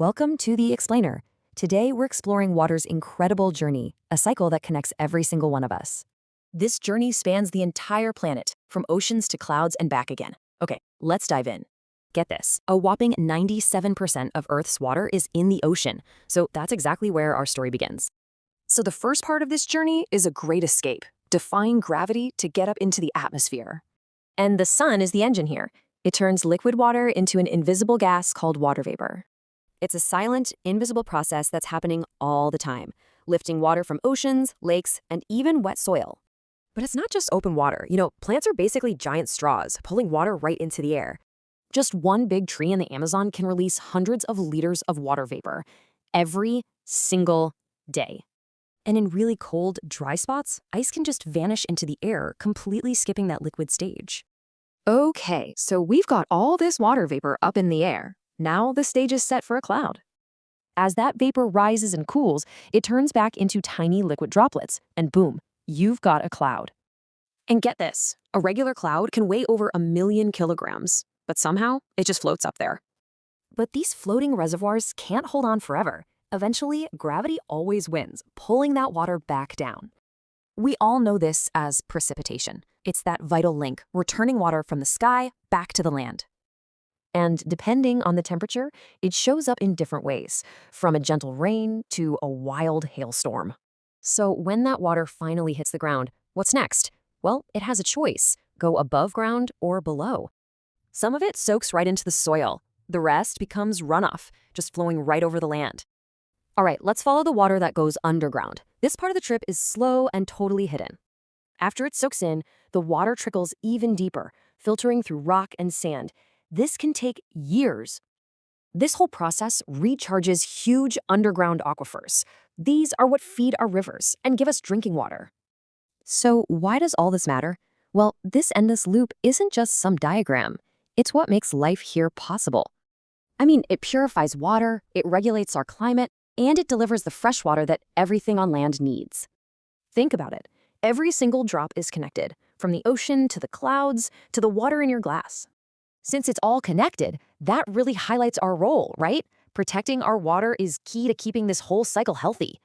Welcome to The Explainer. Today we're exploring water's incredible journey, a cycle that connects every single one of us. This journey spans the entire planet, from oceans to clouds and back again. Okay, let's dive in. Get this, a whopping 97% of Earth's water is in the ocean, so that's exactly where our story begins. So the first part of this journey is a great escape, defying gravity to get up into the atmosphere. And the sun is the engine here. It turns liquid water into an invisible gas called water vapor. It's a silent, invisible process that's happening all the time, lifting water from oceans, lakes, and even wet soil. But it's not just open water. Plants are basically giant straws, pulling water right into the air. Just one big tree in the Amazon can release hundreds of liters of water vapor every single day. And in really cold, dry spots, ice can just vanish into the air, completely skipping that liquid stage. Okay, so we've got all this water vapor up in the air. Now the stage is set for a cloud. As that vapor rises and cools, it turns back into tiny liquid droplets, and boom, you've got a cloud. And get this, a regular cloud can weigh over 1,000,000 kilograms, but somehow it just floats up there. But these floating reservoirs can't hold on forever. Eventually, gravity always wins, pulling that water back down. We all know this as precipitation. It's that vital link, returning water from the sky back to the land. And depending on the temperature, it shows up in different ways, from a gentle rain to a wild hailstorm. So when that water finally hits the ground, what's next? Well, it has a choice, go above ground or below. Some of it soaks right into the soil. The rest becomes runoff, just flowing right over the land. All right, let's follow the water that goes underground. This part of the trip is slow and totally hidden. After it soaks in, the water trickles even deeper, filtering through rock and sand. This can take years. This whole process recharges huge underground aquifers. These are what feed our rivers and give us drinking water. So why does all this matter? Well, this endless loop isn't just some diagram. It's what makes life here possible. It purifies water, it regulates our climate, and it delivers the fresh water that everything on land needs. Think about it. Every single drop is connected, from the ocean to the clouds to the water in your glass. Since it's all connected, that really highlights our role, right? Protecting our water is key to keeping this whole cycle healthy.